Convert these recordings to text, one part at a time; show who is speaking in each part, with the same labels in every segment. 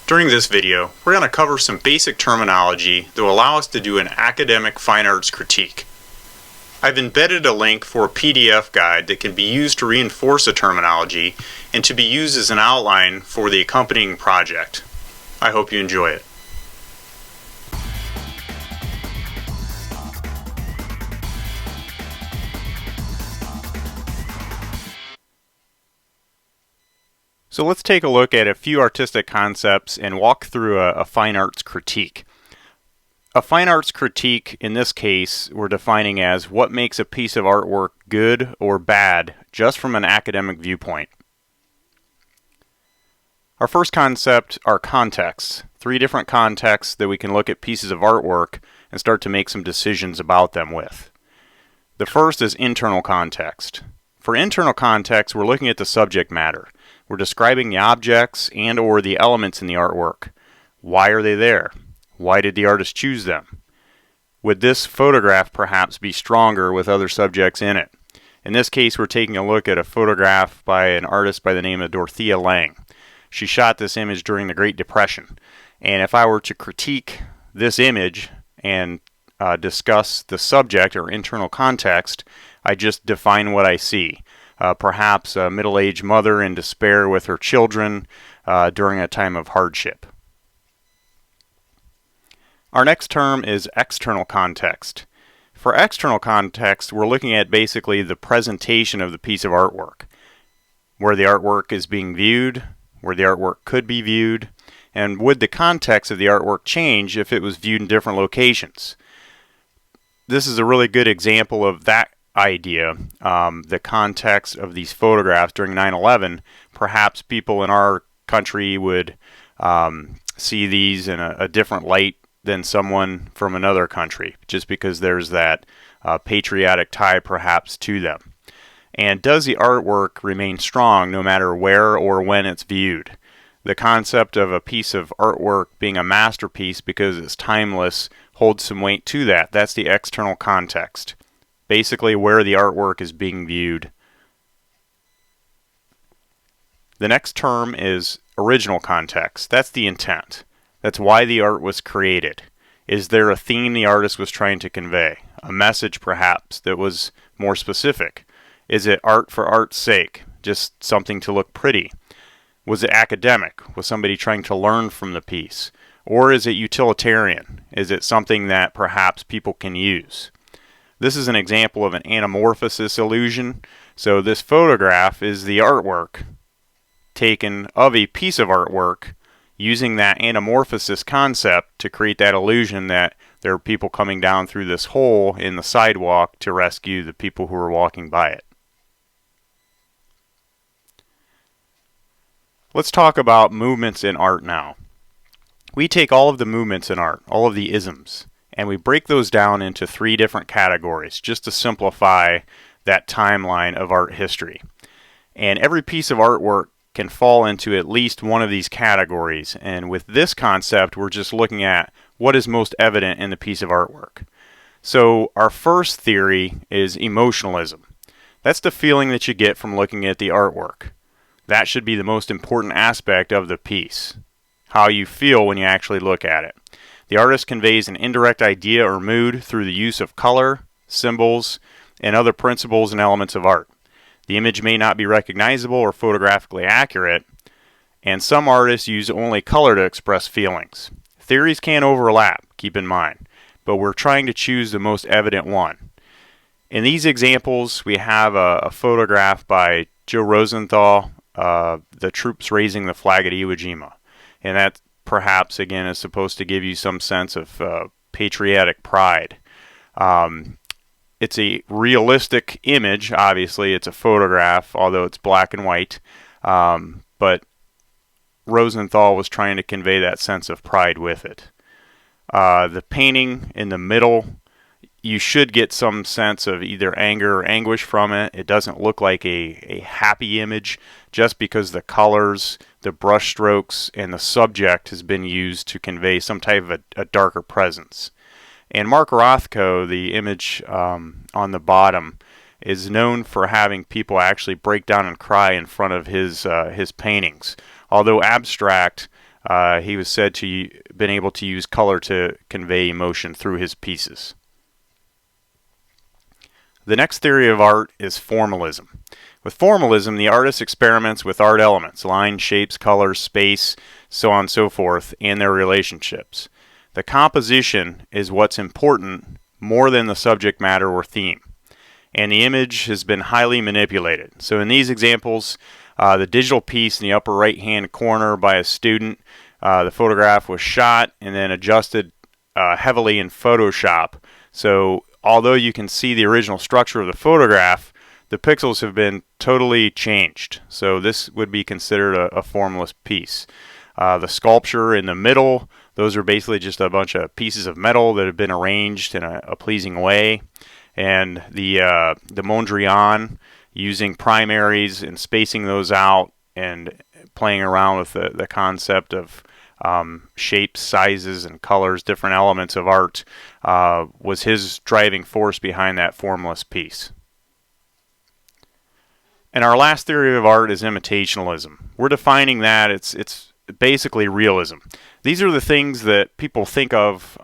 Speaker 1: During this video, we're going to cover some basic terminology that will allow us to do an academic fine arts critique. I've embedded a link for a PDF guide that can be used to reinforce a terminology and to be used as an outline for the accompanying project. I hope you enjoy it. So let's take a look at a few artistic concepts and walk through a fine arts critique. A fine arts critique, in this case, we're defining as what makes a piece of artwork good or bad, just from an academic viewpoint. Our first concept are contexts. 3 different contexts that we can look at pieces of artwork and start to make some decisions about them with. The first is internal context. For internal context, we're looking at the subject matter. We're describing the objects and or the elements in the artwork. Why are they there? Why did the artist choose them? Would this photograph perhaps be stronger with other subjects in it? In this case, we're taking a look at a photograph by an artist by the name of Dorothea Lange. She shot this image during the Great Depression. And if I were to critique this image and discuss the subject or internal context, I just define what I see. Perhaps a middle-aged mother in despair with her children during a time of hardship. Our next term is external context. For external context, we're looking at basically the presentation of the piece of artwork. Where the artwork is being viewed, where the artwork could be viewed, and would the context of the artwork change if it was viewed in different locations? This is a really good example of that idea, the context of these photographs during 9/11. Perhaps people in our country would see these in a different light than someone from another country, just because there's that patriotic tie perhaps to them. And does the artwork remain strong no matter where or when it's viewed? The concept of a piece of artwork being a masterpiece because it's timeless holds some weight to that. That's the external context. Basically where the artwork is being viewed. The next term is original context. That's the intent. That's why the art was created. Is there a theme the artist was trying to convey? A message perhaps that was more specific? Is it art for art's sake? Just something to look pretty? Was it academic? Was somebody trying to learn from the piece? Or is it utilitarian? Is it something that perhaps people can use? This is an example of an anamorphosis illusion. So this photograph is the artwork taken of a piece of artwork using that anamorphosis concept to create that illusion that there are people coming down through this hole in the sidewalk to rescue the people who are walking by it. Let's talk about movements in art now. We take all of the movements in art, all of the isms, and we break those down into 3 different categories just to simplify that timeline of art history. And every piece of artwork can fall into at least one of these categories. And with this concept, we're just looking at what is most evident in the piece of artwork. So our first theory is emotionalism. That's the feeling that you get from looking at the artwork. That should be the most important aspect of the piece. How you feel when you actually look at it. The artist conveys an indirect idea or mood through the use of color, symbols, and other principles and elements of art. The image may not be recognizable or photographically accurate, and some artists use only color to express feelings. Theories can overlap, keep in mind, but we're trying to choose the most evident one. In these examples, we have a photograph by Joe Rosenthal, the troops raising the flag at Iwo Jima, and that perhaps, again, is supposed to give you some sense of patriotic pride. It's a realistic image, obviously. It's a photograph, although it's black and white. But Rosenthal was trying to convey that sense of pride with it. The painting in the middle, you should get some sense of either anger or anguish from it. It doesn't look like a happy image just because the colors, the brush strokes, and the subject has been used to convey some type of a darker presence. And Mark Rothko, the image on the bottom, is known for having people actually break down and cry in front of his paintings. Although abstract, He was said to been able to use color to convey emotion through his pieces. The next theory of art is formalism. With formalism, the artist experiments with art elements, lines, shapes, colors, space, so on and so forth, and their relationships. The composition is what's important more than the subject matter or theme, and the image has been highly manipulated. So in these examples, the digital piece in the upper right-hand corner by a student, the photograph was shot and then adjusted heavily in Photoshop. So although you can see the original structure of the photograph, the pixels have been totally changed. So this would be considered a formalist piece. The sculpture in the middle, those are basically just a bunch of pieces of metal that have been arranged in a pleasing way. And the Mondrian, using primaries and spacing those out and playing around with the concept of shapes, sizes, and colors, different elements of art, was his driving force behind that formalist piece. And our last theory of art is imitationalism. We're defining that it's basically realism. These are the things that people think of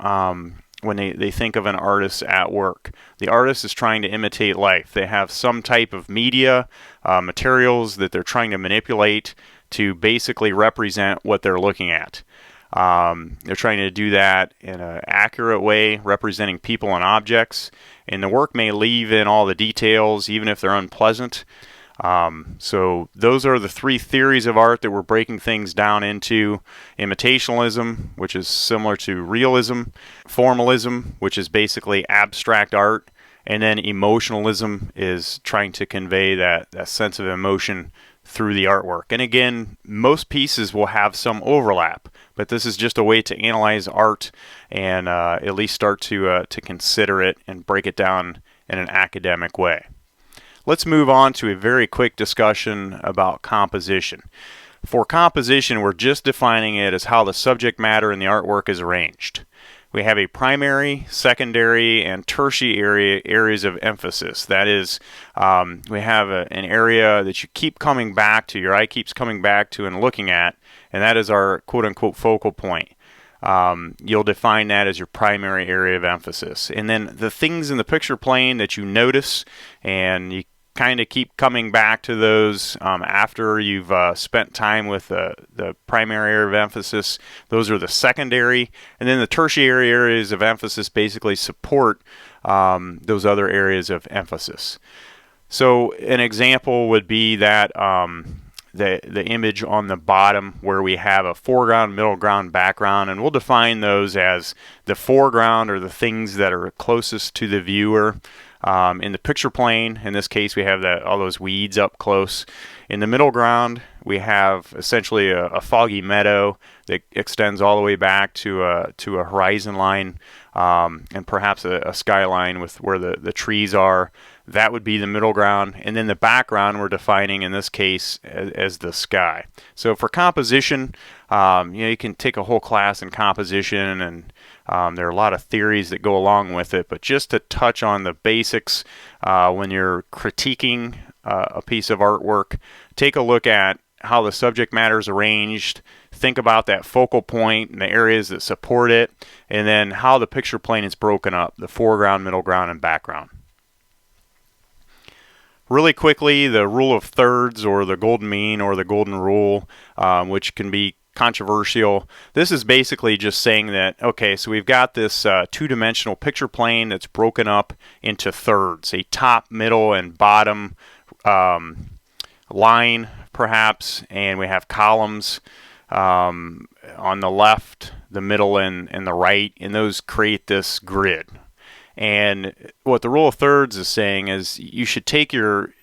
Speaker 1: when they think of an artist at work. The artist is trying to imitate life. They have some type of media, materials that they're trying to manipulate to basically represent what they're looking at. They're trying to do that in an accurate way, representing people and objects, and the work may leave in all the details, even if they're unpleasant. So those are the three theories of art that we're breaking things down into: imitationalism, which is similar to realism; formalism, which is basically abstract art; and then emotionalism is trying to convey that sense of emotion through the artwork. And again, most pieces will have some overlap, but this is just a way to analyze art and at least start to consider it and break it down in an academic way. Let's move on to a very quick discussion about composition. For composition, we're just defining it as how the subject matter in the artwork is arranged. We have a primary, secondary, and tertiary areas of emphasis. That is, we have an area that you keep coming back to, your eye keeps coming back to and looking at, and that is our quote-unquote focal point. You'll define that as your primary area of emphasis. And then the things in the picture plane that you notice, and you kind of keep coming back to those after you've spent time with the primary area of emphasis. Those are the secondary, and then the tertiary areas of emphasis basically support those other areas of emphasis. So an example would be that the image on the bottom where we have a foreground, middle ground, background, and we'll define those as the foreground or the things that are closest to the viewer. In the picture plane, in this case, we have all those weeds up close. In the middle ground, we have essentially a foggy meadow that extends all the way back to a horizon line, and perhaps a skyline with where the trees are. That would be the middle ground. And then the background we're defining in this case as the sky. So for composition, you can take a whole class in composition, and there are a lot of theories that go along with it, but just to touch on the basics, when you're critiquing a piece of artwork, take a look at how the subject matter is arranged, think about that focal point and the areas that support it, and then how the picture plane is broken up, the foreground, middle ground, and background. Really quickly, the rule of thirds, or the golden mean, or the golden rule, which can be controversial. This is basically just saying that, okay, so we've got this two-dimensional picture plane that's broken up into thirds, a top, middle, and bottom line, perhaps, and we have columns on the left, the middle, and the right, and those create this grid. And what the rule of thirds is saying is you should take your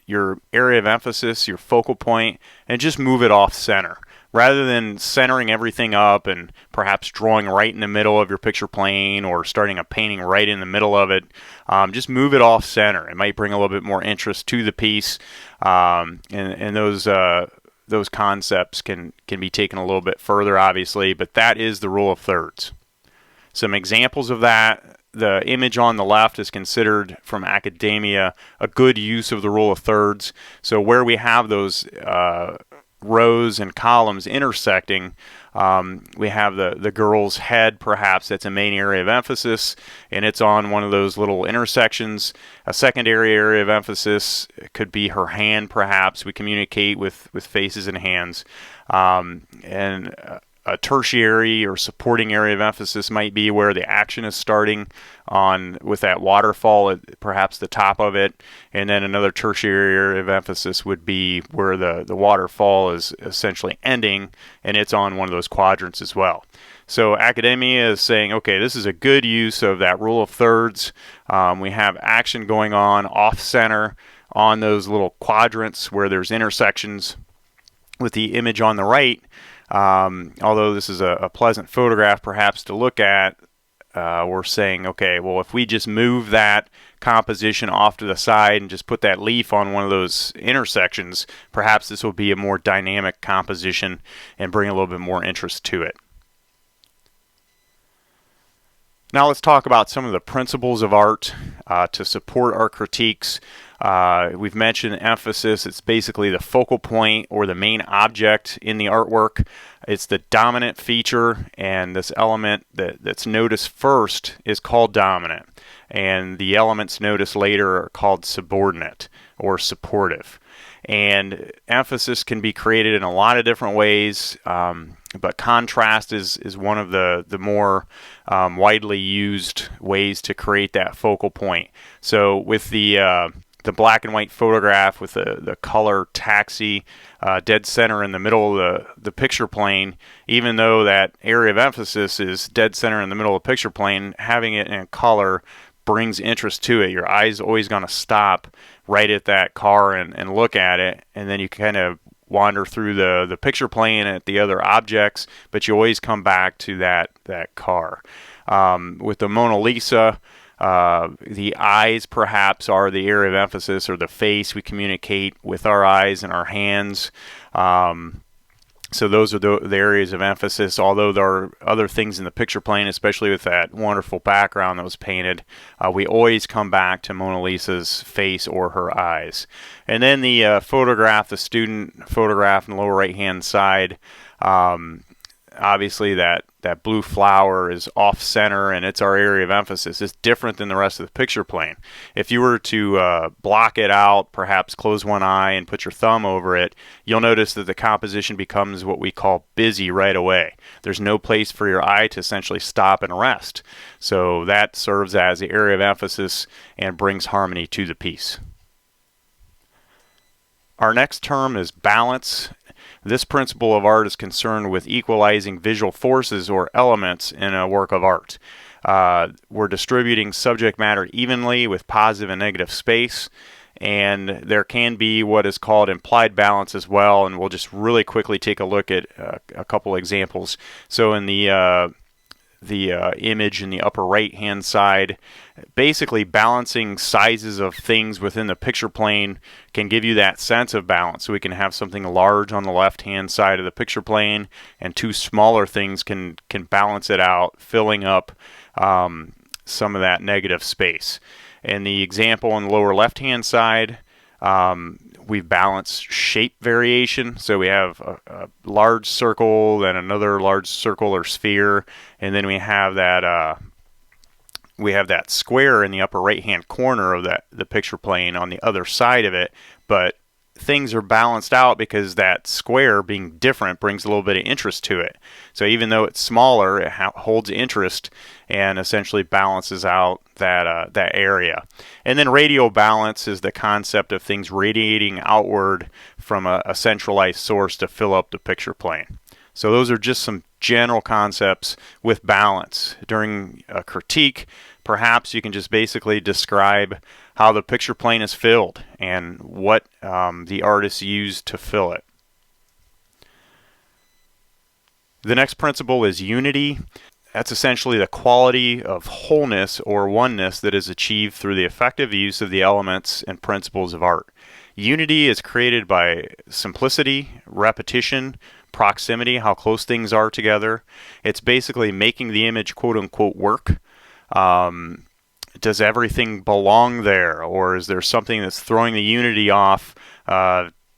Speaker 1: area of emphasis, your focal point, and just move it off center. Rather than centering everything up and perhaps drawing right in the middle of your picture plane or starting a painting right in the middle of it, just move it off center. It might bring a little bit more interest to the piece, and those concepts can be taken a little bit further, obviously, but that is the rule of thirds. Some examples of that: the image on the left is considered from academia a good use of the rule of thirds. So where we have those rows and columns intersecting. We have the girl's head, perhaps that's a main area of emphasis, and it's on one of those little intersections. A secondary area of emphasis could be her hand, perhaps. We communicate with faces and hands. And a tertiary or supporting area of emphasis might be where the action is starting with that waterfall at perhaps the top of it, and then another tertiary area of emphasis would be where the waterfall is essentially ending, and it's on one of those quadrants as well. So academia is saying, okay, this is a good use of that rule of thirds. We have action going on off-center on those little quadrants where there's intersections with the image on the right. Although this is a pleasant photograph perhaps to look at, we're saying, okay, well, if we just move that composition off to the side and just put that leaf on one of those intersections, perhaps this will be a more dynamic composition and bring a little bit more interest to it. Now let's talk about some of the principles of art to support our critiques. We've mentioned emphasis. It's basically the focal point or the main object in the artwork. It's the dominant feature, and this element that's noticed first is called dominant, and the elements noticed later are called subordinate or supportive. And emphasis can be created in a lot of different ways, but contrast is one of the more widely used ways to create that focal point. So with the black and white photograph with the color taxi dead center in the middle of the picture plane, even though that area of emphasis is dead center in the middle of the picture plane, having it in color brings interest to it. Your eye's always going to stop right at that car and look at it, and then you kind of wander through the picture plane at the other objects, but you always come back to that car. With the Mona Lisa, the eyes perhaps are the area of emphasis, or the face. We communicate with our eyes and our hands. So those are the areas of emphasis, although there are other things in the picture plane, especially with that wonderful background that was painted. We always come back to Mona Lisa's face or her eyes. And then the photograph, the student photograph in the lower right-hand side, obviously that blue flower is off-center, and it's our area of emphasis. It's different than the rest of the picture plane. If you were to block it out, perhaps close one eye and put your thumb over it, you'll notice that the composition becomes what we call busy right away. There's no place for your eye to essentially stop and rest. So that serves as the area of emphasis and brings harmony to the piece. Our next term is balance. This principle of art is concerned with equalizing visual forces or elements in a work of art. We're distributing subject matter evenly with positive and negative space, and there can be what is called implied balance as well, and we'll just really quickly take a look at a couple examples. So in the image in the upper right hand side, basically balancing sizes of things within the picture plane can give you that sense of balance. So we can have something large on the left hand side of the picture plane, and two smaller things can balance it out, filling up some of that negative space. In the example on the lower left hand side, we've balanced shape variation. So we have a large circle, then another large circle or sphere, and then we have that square in the upper right hand corner of the picture plane on the other side of it. But things are balanced out because that square being different brings a little bit of interest to it. So even though it's smaller, it holds interest and essentially balances out that area. And then radial balance is the concept of things radiating outward from a centralized source to fill up the picture plane. So those are just some general concepts with balance. During a critique, perhaps you can just basically describe how the picture plane is filled and what the artist used to fill it. The next principle is unity. That's essentially the quality of wholeness or oneness that is achieved through the effective use of the elements and principles of art. Unity is created by simplicity, repetition, proximity, how close things are together. It's basically making the image quote-unquote work. Does everything belong there, or is there something that's throwing the unity off,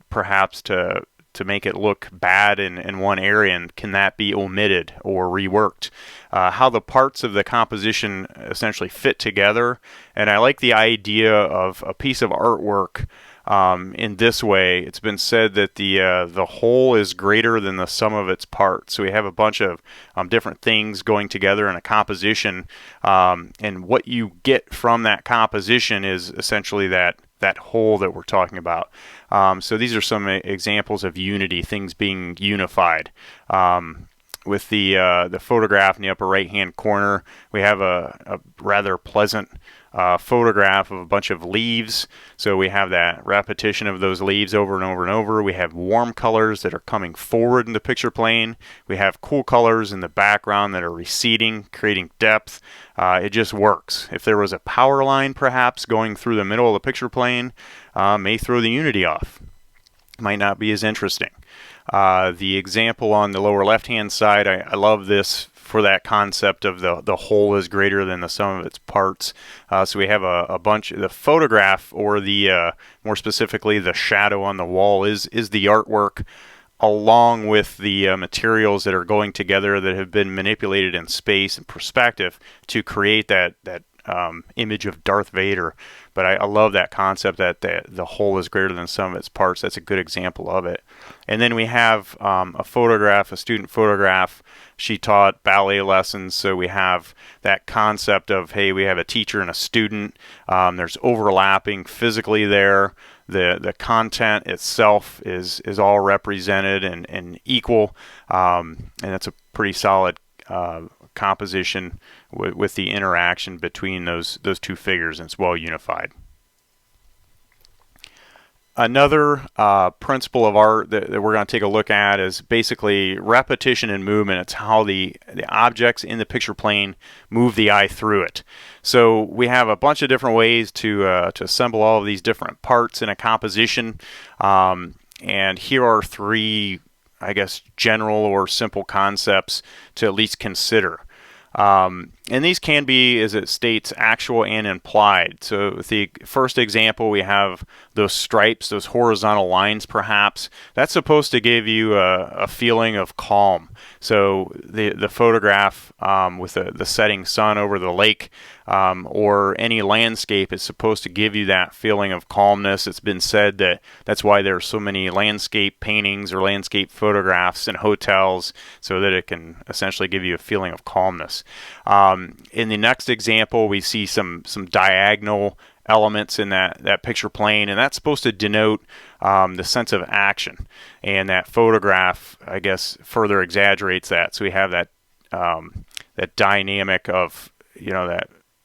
Speaker 1: perhaps to to make it look bad in one area, and can that be omitted or reworked? How the parts of the composition essentially fit together. And I like the idea of a piece of artwork in this way. It's been said that the whole is greater than the sum of its parts. So we have a bunch of different things going together in a composition, and what you get from that composition is essentially that whole that we're talking about. So these are some examples of unity, things being unified. With the photograph in the upper right hand corner, we have a rather pleasant photograph of a bunch of leaves. So we have that repetition of those leaves over and over and over. We have warm colors that are coming forward in the picture plane. We have cool colors in the background that are receding, creating depth. It just works. If there was a power line perhaps going through the middle of the picture plane, may throw the unity off. Might not be as interesting. The example on the lower left hand side, I love this for that concept of the whole is greater than the sum of its parts. So we have a bunch, the photograph, or the more specifically the shadow on the wall is the artwork, along with the materials that are going together that have been manipulated in space and perspective to create that image of Darth Vader. But I love that concept that the whole is greater than the sum of its parts. That's a good example of it. And then we have a photograph, a student photograph. She taught ballet lessons, so we have that concept of, hey, we have a teacher and a student. There's overlapping physically there. The content itself is all represented and equal, and that's a pretty solid composition with the interaction between those two figures, and it's well unified. Another principle of art that we're going to take a look at is basically repetition and movement. It's how the objects in the picture plane move the eye through it. So we have a bunch of different ways to assemble all of these different parts in a composition, and here are three, I guess, general or simple concepts to at least consider. And these can be, as it states, actual and implied. So with the first example, we have those stripes, those horizontal lines perhaps. That's supposed to give you a feeling of calm. So the photograph with the setting sun over the lake, or any landscape, is supposed to give you that feeling of calmness. It's been said that that's why there are so many landscape paintings or landscape photographs in hotels, so that it can essentially give you a feeling of calmness. In the next example, we see some diagonal elements in that picture plane, and that's supposed to denote the sense of action. And that photograph, I guess, further exaggerates that. So we have that dynamic of,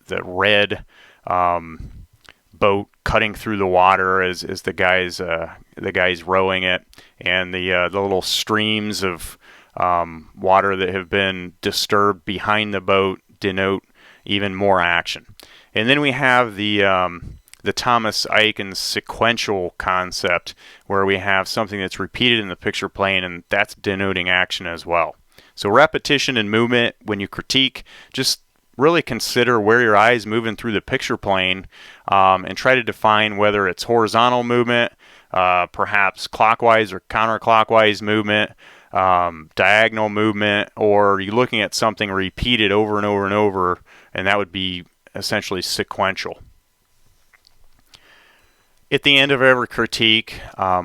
Speaker 1: the red boat cutting through the water as the guys rowing it, and the little streams of water that have been disturbed behind the boat denote even more action. And then we have the Thomas Eakins sequential concept, where we have something that's repeated in the picture plane, and that's denoting action as well. So repetition and movement, when you critique, just really consider where your eye is moving through the picture plane, and try to define whether it's horizontal movement, perhaps clockwise or counterclockwise movement, diagonal movement, or are you looking at something repeated over and over and over, and that would be essentially sequential. At the end of every critique,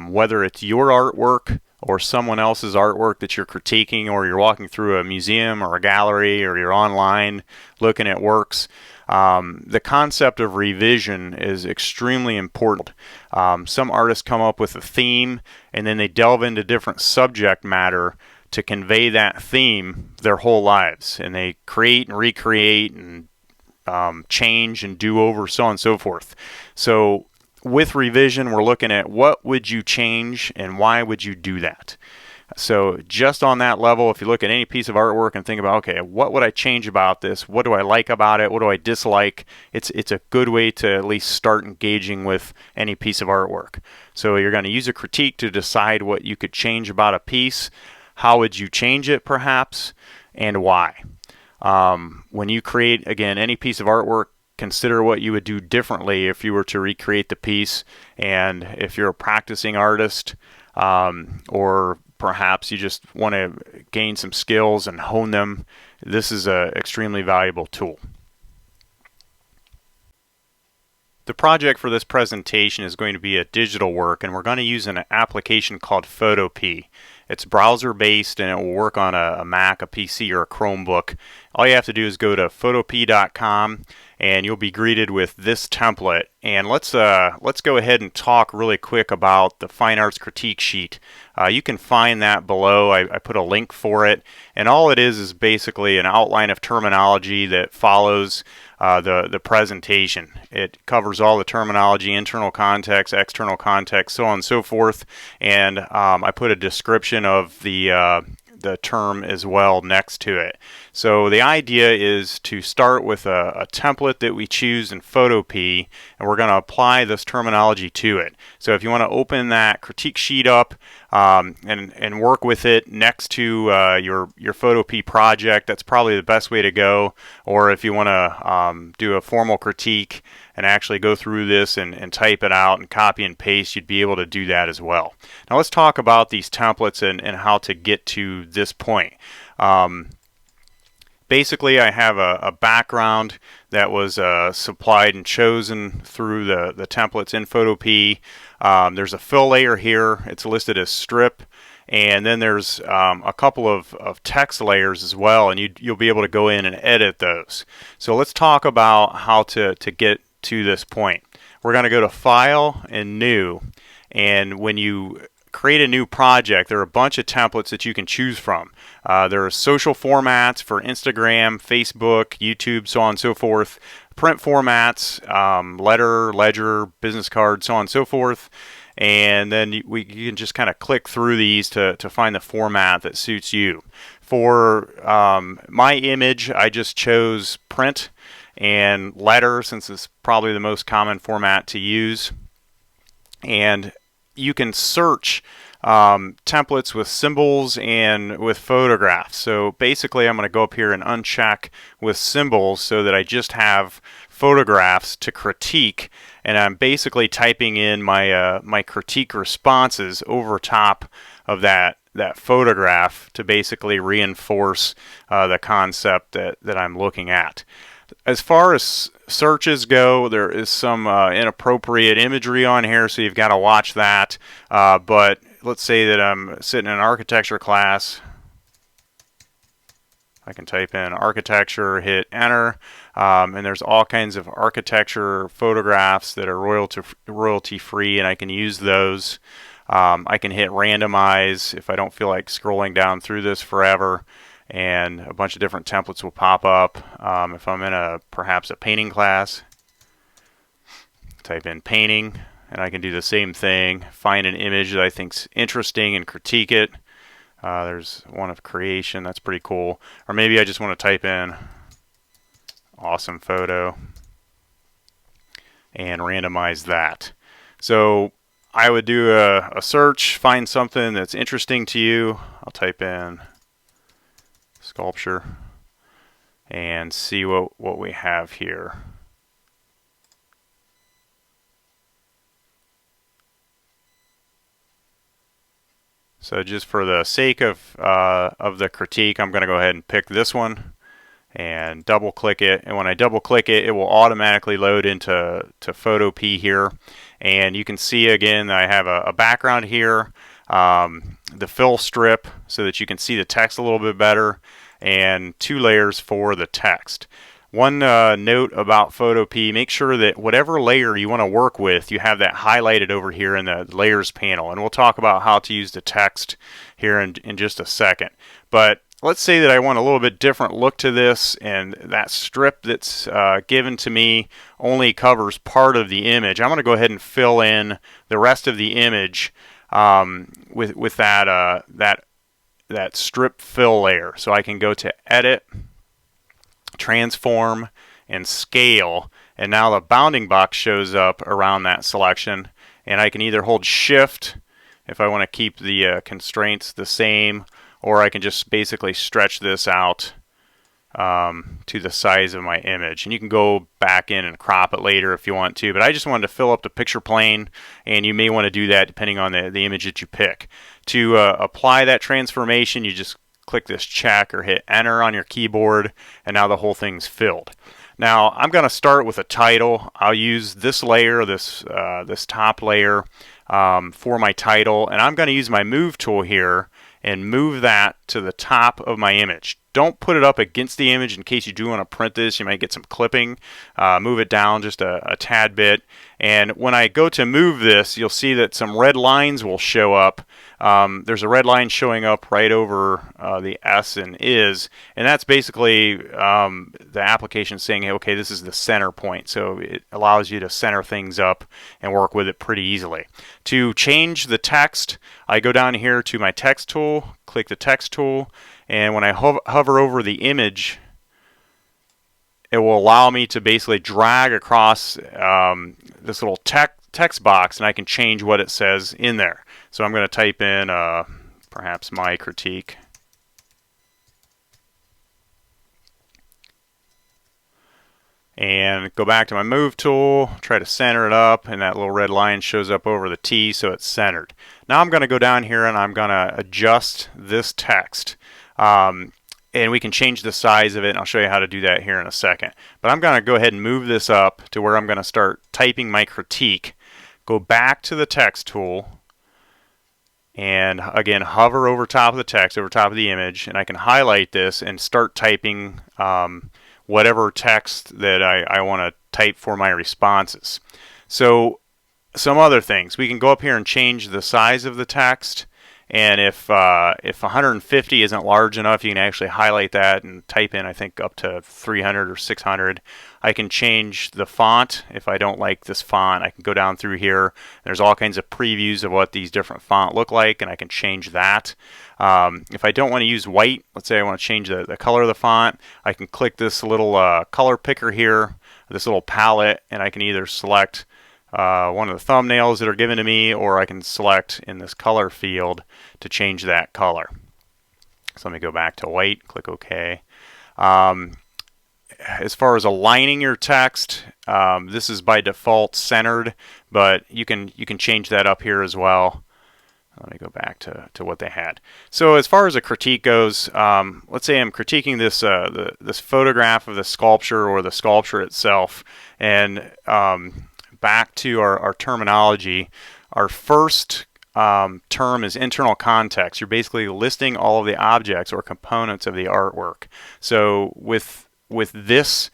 Speaker 1: whether it's your artwork or someone else's artwork that you're critiquing, or you're walking through a museum or a gallery, or you're online looking at works, the concept of revision is extremely important. Some artists come up with a theme, and then they delve into different subject matter to convey that theme their whole lives, and they create and recreate and change and do over, so on and so forth. So with revision, we're looking at what would you change and why would you do that. So just on that level, if you look at any piece of artwork and think about, okay, what would I change about this? What do I like about it? What do I dislike? It's a good way to at least start engaging with any piece of artwork. So you're going to use a critique to decide what you could change about a piece. How would you change it, perhaps, and why? When you create, again, any piece of artwork, consider what you would do differently if you were to recreate the piece. And if you're a practicing artist, or perhaps you just want to gain some skills and hone them, this is an extremely valuable tool. The project for this presentation is going to be a digital work, and we're going to use an application called Photopea. It's browser based and it will work on a Mac, a PC, or a Chromebook. All you have to do is go to photopea.com and you'll be greeted with this template. And let's go ahead and talk really quick about the Fine Arts Critique Sheet. You can find that below. I put a link for it, and all it is basically an outline of terminology that follows the presentation. It covers all the terminology, internal context, external context, so on and so forth. And I put a description of the term as well next to it. So the idea is to start with a template that we choose in Photopea, and we're going to apply this terminology to it. So if you want to open that critique sheet up and work with it next to your Photopea project, that's probably the best way to go. Or if you want to do a formal critique and actually go through this and type it out and copy and paste, you'd be able to do that as well. Now let's talk about these templates and how to get to this point. Basically, I have a background that was supplied and chosen through the templates in Photopea. There's a fill layer here. It's listed as strip. And then there's a couple of text layers as well, and you'll be able to go in and edit those. So let's talk about how to get to this point. We're going to go to File and New, and when you create a new project, there are a bunch of templates that you can choose from. There are social formats for Instagram, Facebook, YouTube, so on and so forth. Print formats, letter, ledger, business card, so on and so forth. And then you can just kind of click through these to find the format that suits you. For my image, I just chose print and letter, since it's probably the most common format to use. And you can search templates with symbols and with photographs. So basically I'm going to go up here and uncheck with symbols so that I just have photographs to critique, and I'm basically typing in my critique responses over top of that photograph to basically reinforce the concept that I'm looking at. As far as searches go, there is some inappropriate imagery on here, so you've got to watch that. But let's say that I'm sitting in an architecture class. I can type in architecture, hit enter, and there's all kinds of architecture photographs that are royalty free, and I can use those. I can hit randomize if I don't feel like scrolling down through this forever, and a bunch of different templates will pop up. If I'm in perhaps a painting class, type in painting, and I can do the same thing, find an image that I think's interesting and critique it. There's one of creation, that's pretty cool. Or maybe I just want to type in awesome photo and randomize that. So I would do a search, find something that's interesting to you. I'll type in sculpture and see what we have here. So just for the sake of the critique, I'm going to go ahead and pick this one and double click it. And when I double click it, it will automatically load into Photopea here. And you can see again that I have a background here, the fill strip so that you can see the text a little bit better, and 2 layers for the text. One note about Photopea, make sure that whatever layer you want to work with, you have that highlighted over here in the layers panel. And we'll talk about how to use the text here in just a second. But let's say that I want a little bit different look to this, and that strip that's given to me only covers part of the image. I'm going to go ahead and fill in the rest of the image with that strip fill layer. So I can go to Edit, Transform, and Scale, and now the bounding box shows up around that selection, and I can either hold Shift if I want to keep the constraints the same, or I can just basically stretch this out to the size of my image. And you can go back in and crop it later if you want to, but I just wanted to fill up the picture plane, and you may want to do that depending on the image that you pick. To apply that transformation, you just click this check or hit enter on your keyboard, and now the whole thing's filled. Now I'm going to start with a title. I'll use this layer, this top layer, for my title, and I'm going to use my move tool here and move that to the top of my image. Don't put it up against the image in case you do want to print this. You might get some clipping. Move it down just a tad bit. And when I go to move this, you'll see that some red lines will show up. There's a red line showing up right over the S and is, and that's basically the application saying, hey, okay, this is the center point. So it allows you to center things up and work with it pretty easily. To change the text, I go down here to my text tool, click the text tool, and when I hover over the image, it will allow me to basically drag across this little text box, and I can change what it says in there. So I'm going to type in perhaps my critique. And go back to my move tool, try to center it up, and that little red line shows up over the T, so it's centered. Now I'm going to go down here and I'm going to adjust this text. And we can change the size of it, and I'll show you how to do that here in a second. But I'm going to go ahead and move this up to where I'm going to start typing my critique. Go back to the text tool, and again hover over top of the text, over top of the image, and I can highlight this and start typing whatever text that I want to type for my responses. So some other things, we can go up here and change the size of the text. And if 150 isn't large enough, you can actually highlight that and type in, I think, up to 300 or 600. I can change the font. If I don't like this font, I can go down through here. There's all kinds of previews of what these different fonts look like, and I can change that. If I don't want to use white, let's say I want to change the color of the font, I can click this little color picker here, this little palette, and I can either select one of the thumbnails that are given to me, or I can select in this color field to change that color. So let me go back to white, click OK. As far as aligning your text, this is by default centered, but you can change that up here as well. Let me go back to what they had. So as far as a critique goes, let's say I'm critiquing this this photograph of the sculpture or the sculpture itself, and back to our terminology, our first term is internal context. You're basically listing all of the objects or components of the artwork. So with this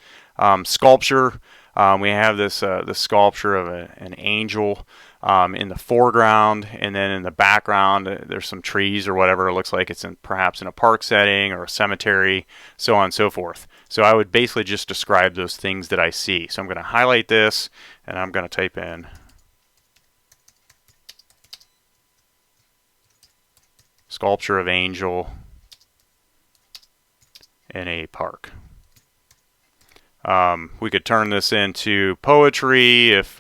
Speaker 1: sculpture, we have this sculpture of an angel in the foreground, and then in the background there's some trees or whatever. It looks like it's perhaps in a park setting or a cemetery, so on and so forth. So I would basically just describe those things that I see. So I'm going to highlight this, and I'm going to type in sculpture of angel in a park. We could turn this into poetry if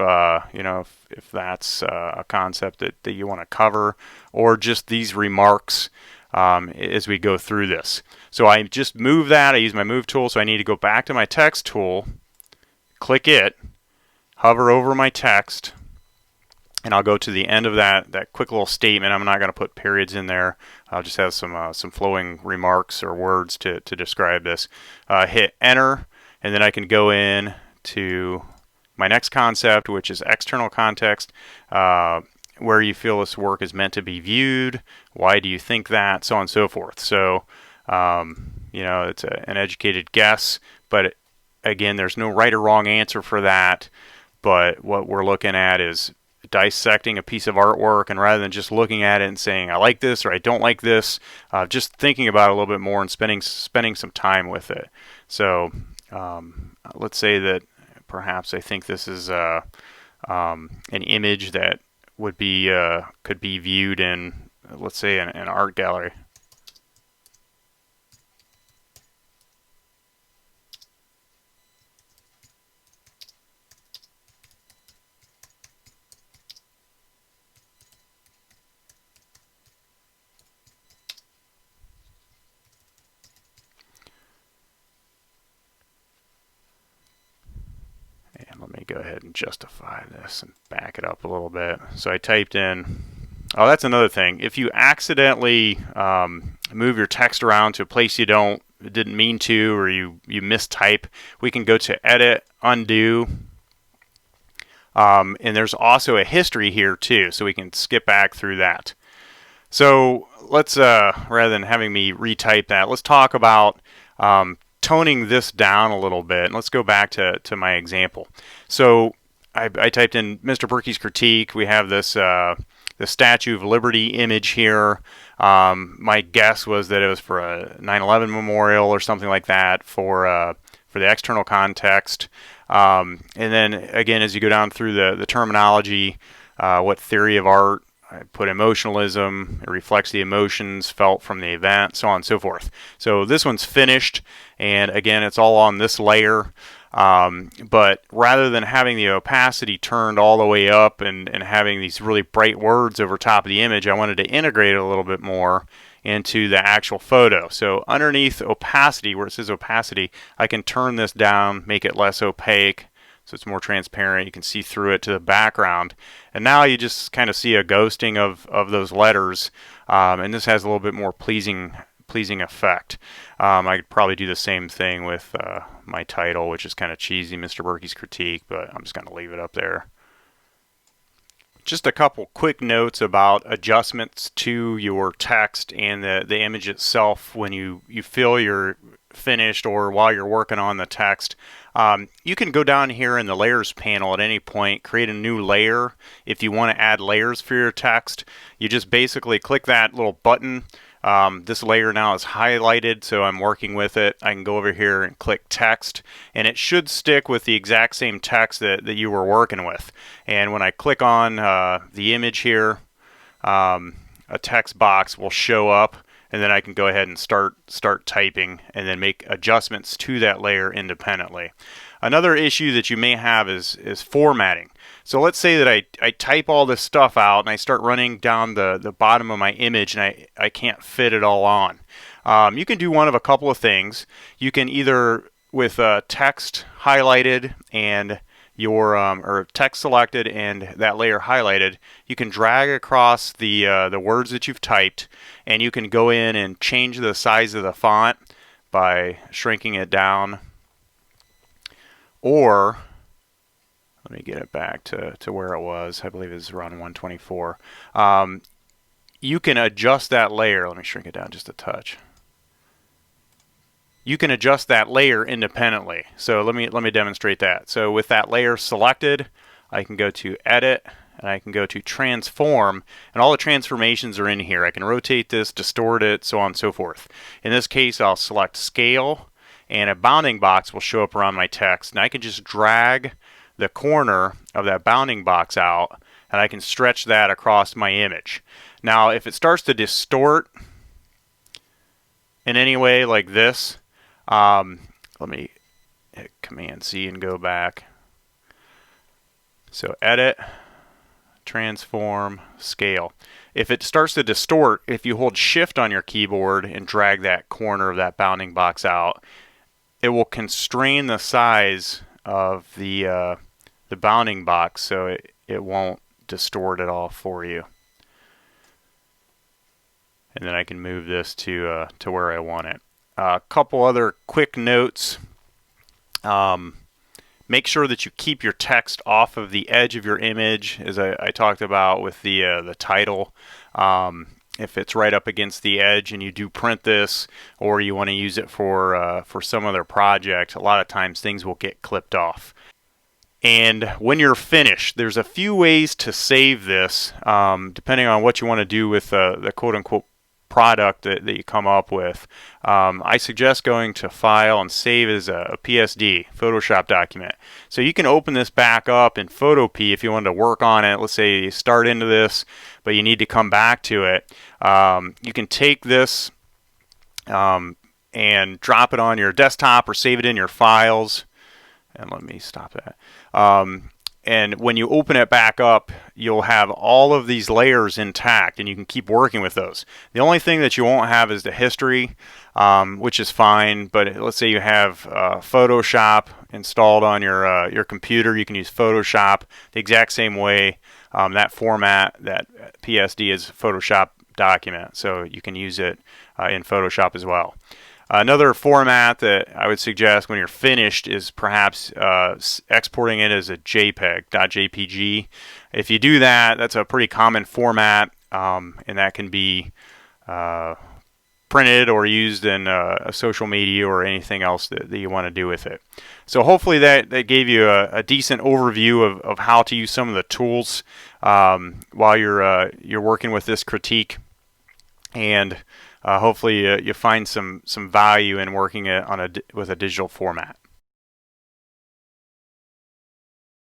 Speaker 1: if that's a concept that you want to cover, or just these remarks as we go through this. So I just move that. I use my move tool, so I need to go back to my text tool, click it, hover over my text, and I'll go to the end of that quick little statement. I'm not going to put periods in there. I'll just have some flowing remarks or words to describe this. Hit enter, and then I can go in to my next concept, which is external context. Where you feel this work is meant to be viewed, why do you think that, so on and so forth. So it's an educated guess, but again, there's no right or wrong answer for that. But what we're looking at is dissecting a piece of artwork, and rather than just looking at it and saying I like this or I don't like this, just thinking about it a little bit more and spending some time with it. So let's say that perhaps I think this is an image that would be could be viewed in, let's say, an art gallery. go ahead and justify this and back it up a little bit. So I typed in, oh, that's another thing. If you accidentally move your text around to a place you didn't mean to, or you mistype, we can go to Edit, Undo. And there's also a history here too, so we can skip back through that. So let's, rather than having me retype that, let's talk about toning this down a little bit. And let's go back to my example. So I typed in Mr. Berkey's critique. We have this the Statue of Liberty image here. My guess was that it was for a 9/11 memorial or something like that for the external context. And then again, as you go down through the terminology, what theory of art, I put emotionalism, it reflects the emotions felt from the event, so on and so forth. So this one's finished, and again, it's all on this layer. But rather than having the opacity turned all the way up and having these really bright words over top of the image, I wanted to integrate it a little bit more into the actual photo. So underneath opacity, where it says opacity, I can turn this down, make it less opaque, so it's more transparent. You can see through it to the background. And now you just kind of see a ghosting of those letters, and this has a little bit more pleasing effect. I could probably do the same thing with my title, which is kind of cheesy, Mr. Berkey's critique, but I'm just going to leave it up there. Just a couple quick notes about adjustments to your text and the image itself when you feel you're finished or while you're working on the text. You can go down here in the layers panel at any point, create a new layer. If you want to add layers for your text, you just basically click that little button. This layer now is highlighted, so I'm working with it. I can go over here and click text, and it should stick with the exact same text that you were working with. And when I click on the image here, a text box will show up, and then I can go ahead and start typing and then make adjustments to that layer independently. Another issue that you may have is formatting. So let's say that I type all this stuff out and I start running down the bottom of my image and I can't fit it all on. You can do one of a couple of things. You can either, with text highlighted and or text selected and that layer highlighted, you can drag across the words that you've typed, and you can go in and change the size of the font by shrinking it down. Or let me get it back to where it was. I believe it's around 124. You can adjust that layer. Let me shrink it down just a touch. You can adjust that layer independently. So let me demonstrate that. So with that layer selected, I can go to Edit, and I can go to Transform, and all the transformations are in here. I can rotate this, distort it, so on and so forth. In this case, I'll select Scale, and a bounding box will show up around my text, and I can just drag the corner of that bounding box out, and I can stretch that across my image. Now, if it starts to distort in any way like this, let me hit Command C and go back. So Edit, Transform, Scale. If it starts to distort, if you hold Shift on your keyboard and drag that corner of that bounding box out, it will constrain the size of the bounding box, so it won't distort at all for you. And then I can move this to where I want it. A couple other quick notes. Make sure that you keep your text off of the edge of your image, as I talked about with the title. If it's right up against the edge and you do print this, or you want to use it for some other project, a lot of times things will get clipped off. And when you're finished, there's a few ways to save this, depending on what you want to do with the quote-unquote product that you come up with. I suggest going to File and Save as a PSD, Photoshop document. So you can open this back up in Photopea if you want to work on it. Let's say you start into this, but you need to come back to it. You can take this and drop it on your desktop or save it in your files. And let me stop that. And when you open it back up, you'll have all of these layers intact, and you can keep working with those. The only thing that you won't have is the history. which is fine. But let's say you have Photoshop installed on your computer, you can use Photoshop the exact same way. That format, that PSD, is Photoshop document, so you can use it in Photoshop as well. Another format that I would suggest when you're finished is perhaps exporting it as a JPEG, .jpg. If you do that, that's a pretty common format, and that can be printed or used in a social media or anything else that you want to do with it. So hopefully that gave you a decent overview of how to use some of the tools while you're working with this critique, and hopefully you find some value in working it with a digital format.